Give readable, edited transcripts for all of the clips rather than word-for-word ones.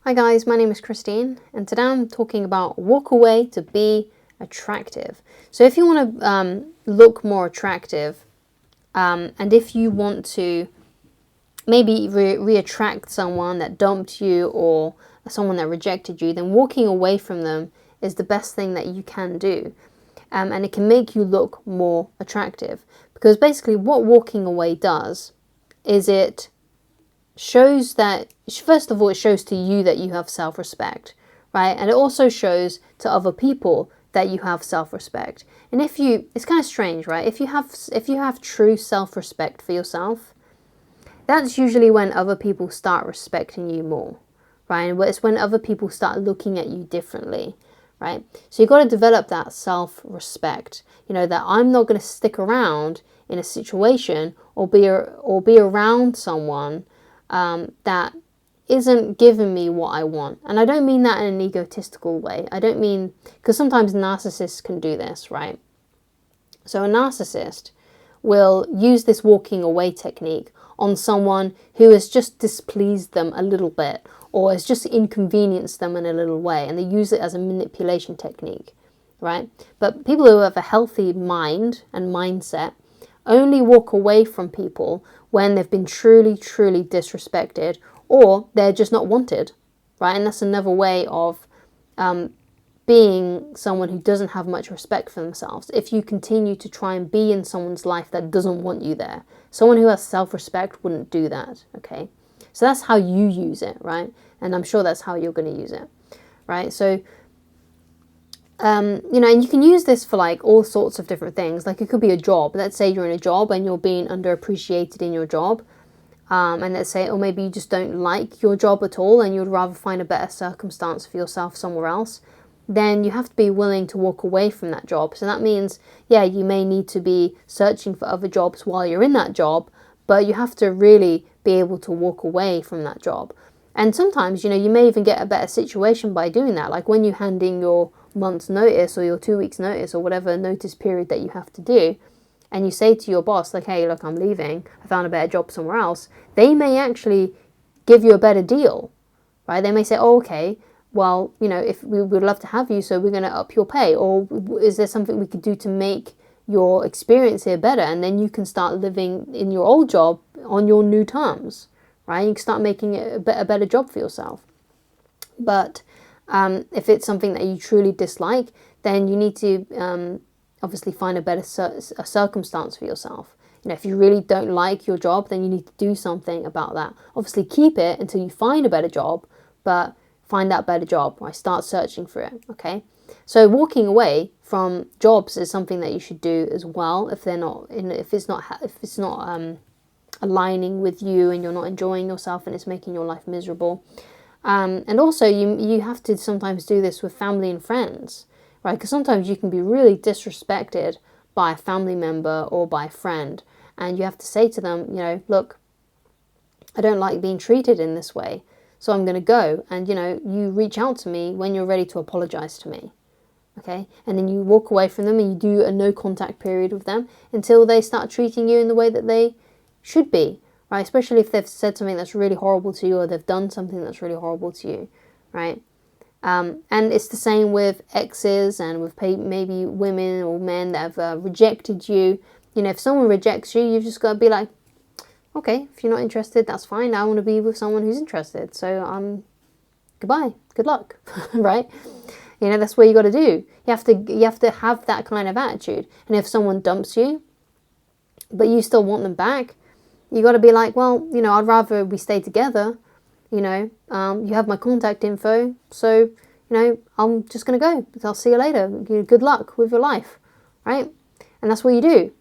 Hi guys, my name is Christine, and today I'm talking about walk away to be attractive. So if you want to look more attractive, and if you want to maybe re-attract someone that dumped you or someone that rejected you, then walking away from them is the best thing that you can do. And it can make you look more attractive. Because basically what walking away does is it shows that, first of all, it shows to you that you have self-respect, right? And it also shows to other people that you have self-respect. And it's kind of strange, right? If you have true self-respect for yourself, that's usually when other people start respecting you more, right? And it's when other people start looking at you differently, right? So you've got to develop that self-respect, that I'm not going to stick around in a situation or be around someone that isn't giving me what I want. And I don't mean that in an egotistical way. I don't mean, because sometimes narcissists can do this, right? So a narcissist will use this walking away technique on someone who has just displeased them a little bit or has just inconvenienced them in a little way, and they use it as a manipulation technique, right? But people who have a healthy mind and mindset only walk away from people when they've been truly, truly disrespected or they're just not wanted, right? And that's another way of being someone who doesn't have much respect for themselves. If you continue to try and be in someone's life that doesn't want you there, someone who has self-respect wouldn't do that, okay? So that's how you use it, right? And I'm sure that's how you're going to use it, right? So and you can use this for like all sorts of different things. Like it could be a job. Let's say you're in a job and you're being underappreciated in your job. And let's say, or maybe you just don't like your job at all and you'd rather find a better circumstance for yourself somewhere else. Then you have to be willing to walk away from that job. So that means, yeah, you may need to be searching for other jobs while you're in that job, but you have to really be able to walk away from that job. And sometimes, you may even get a better situation by doing that. Like when you hand in your month's notice or your 2 weeks notice or whatever notice period that you have to do, and you say to your boss, like, hey, look, I'm leaving, I found a better job somewhere else, they may actually give you a better deal, right? They may say, oh, okay, well, if we would love to have you, so we're going to up your pay, or is there something we could do to make your experience here better? And then you can start living in your old job on your new terms, right? You can start making it a better job for yourself. But if it's something that you truly dislike, then you need to obviously find a better circumstance for yourself. If you really don't like your job, then you need to do something about that. Obviously keep it until you find a better job, but find that better job, right? Start searching for it, okay? So walking away from jobs is something that you should do as well if it's not aligning with you and you're not enjoying yourself and it's making your life miserable. And also you have to sometimes do this with family and friends, right? Because sometimes you can be really disrespected by a family member or by a friend, and you have to say to them, look, I don't like being treated in this way, so I'm going to go. And, you reach out to me when you're ready to apologize to me, okay? And then you walk away from them and you do a no contact period with them until they start treating you in the way that they should be, right? Especially if they've said something that's really horrible to you or they've done something that's really horrible to you, right? And it's the same with exes and with maybe women or men that have rejected you. If someone rejects you, you've just got to be like, okay, if you're not interested, that's fine. I want to be with someone who's interested. So goodbye, good luck, right? That's what you got to do. You have to have that kind of attitude. And if someone dumps you, but you still want them back, you got to be like, well, I'd rather we stay together. You have my contact info, so I'm just gonna go. I'll see you later. Good luck with your life, right? And that's what you do.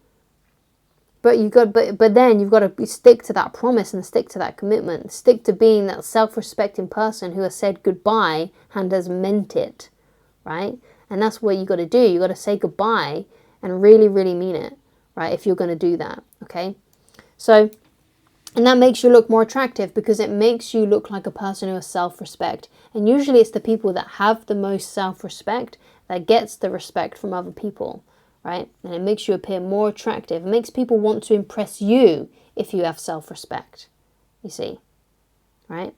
But then you've got to stick to that promise and stick to that commitment. Stick to being that self-respecting person who has said goodbye and has meant it, right? And that's what you got to do. You got to say goodbye and really, really mean it, right? If you're going to do that, okay? So, and that makes you look more attractive because it makes you look like a person who has self-respect. And usually it's the people that have the most self-respect that gets the respect from other people, right? And it makes you appear more attractive. It makes people want to impress you if you have self-respect, you see, right?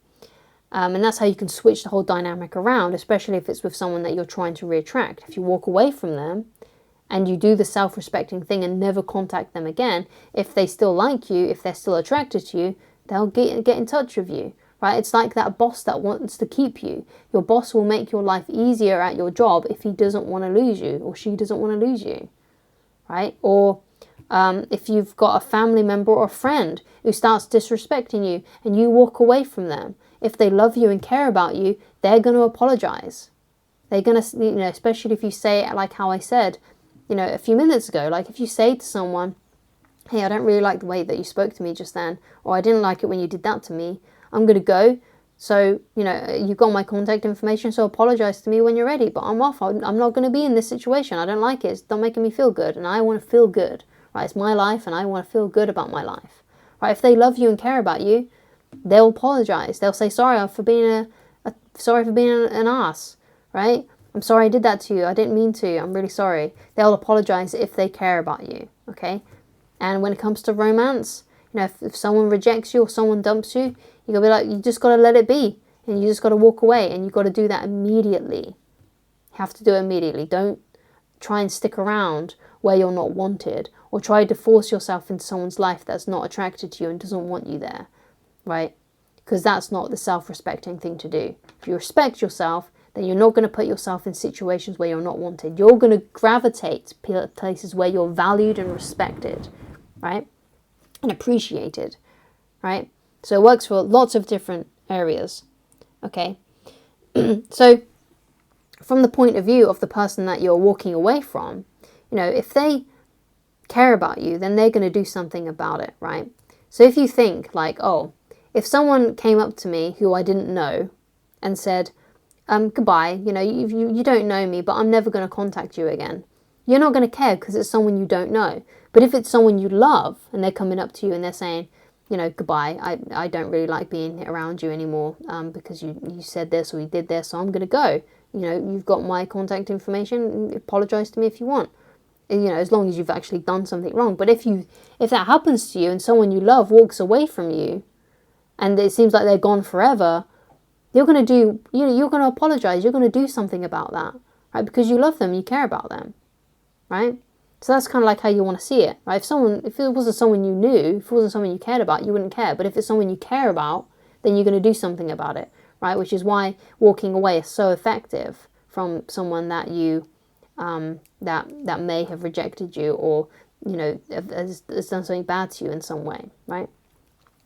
And that's how you can switch the whole dynamic around, especially if it's with someone that you're trying to reattract. If you walk away from them and you do the self-respecting thing and never contact them again, if they still like you, if they're still attracted to you, they'll get in touch with you, right? It's like that boss that wants to keep you. Your boss will make your life easier at your job if he doesn't want to lose you, or she doesn't want to lose you, right? Or if you've got a family member or a friend who starts disrespecting you and you walk away from them, if they love you and care about you, they're going to apologize. They're going to, especially if you say it like how I said, a few minutes ago, like if you say to someone, hey, I don't really like the way that you spoke to me just then, or I didn't like it when you did that to me, I'm going to go. So, you've got my contact information, so apologize to me when you're ready, but I'm off. I'm not going to be in this situation. I don't like it. It's not making me feel good, and I want to feel good, right? It's my life, and I want to feel good about my life, right? If they love you and care about you, they'll apologize. They'll say, sorry for being an ass, right? I'm sorry I did that to you. I didn't mean to. I'm really sorry. They'll apologize if they care about you, okay? And when it comes to romance, if someone rejects you or someone dumps you, you gotta be like, you just gotta let it be, and you just gotta walk away, and you gotta do that immediately. You have to do it immediately. Don't try and stick around where you're not wanted, or try to force yourself into someone's life that's not attracted to you and doesn't want you there, right? Because that's not the self-respecting thing to do. If you respect yourself, then you're not going to put yourself in situations where you're not wanted. You're going to gravitate to places where you're valued and respected, right? And appreciated, right? So it works for lots of different areas, okay? So from the point of view of the person that you're walking away from, if they care about you, then they're going to do something about it, right? So if you think like, oh, if someone came up to me who I didn't know and said, goodbye, you don't know me, but I'm never going to contact you again, you're not going to care because it's someone you don't know. But if it's someone you love and they're coming up to you and they're saying, goodbye, I don't really like being around you anymore because you said this or you did this, so I'm going to go. You've got my contact information, apologize to me if you want. As long as you've actually done something wrong. But if that happens to you and someone you love walks away from you and it seems like they're gone forever, you're going to apologize. You're going to do something about that, right? Because you love them, you care about them, right? So that's kind of like how you want to see it, right? If it wasn't someone you knew, if it wasn't someone you cared about, you wouldn't care. But if it's someone you care about, then you're going to do something about it, right? Which is why walking away is so effective from someone that you that may have rejected you or has done something bad to you in some way, right?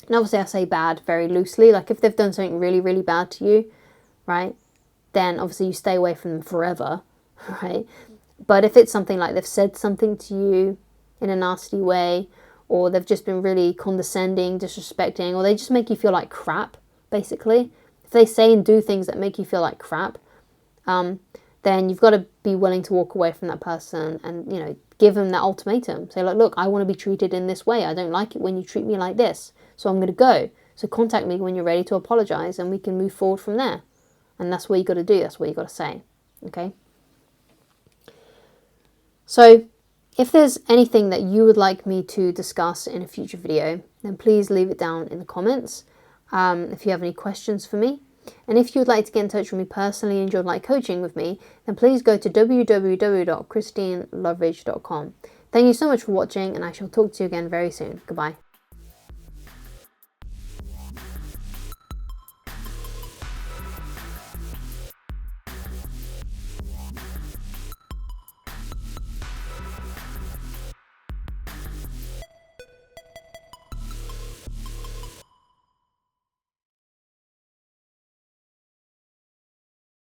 And obviously I say bad very loosely, like if they've done something really, really bad to you, right, then obviously you stay away from them forever, right? But if it's something like they've said something to you in a nasty way, or they've just been really condescending, disrespecting, or they just make you feel like crap, basically, if they say and do things that make you feel like crap, then you've got to be willing to walk away from that person and, give them that ultimatum. Say, look, I want to be treated in this way. I don't like it when you treat me like this. So I'm going to go. So contact me when you're ready to apologize and we can move forward from there. And that's what you got to do. That's what you got to say. Okay? So if there's anything that you would like me to discuss in a future video, then please leave it down in the comments. If you have any questions for me. And if you'd like to get in touch with me personally and you'd like coaching with me, then please go to www.christineloveridge.com. Thank you so much for watching, and I shall talk to you again very soon. Goodbye.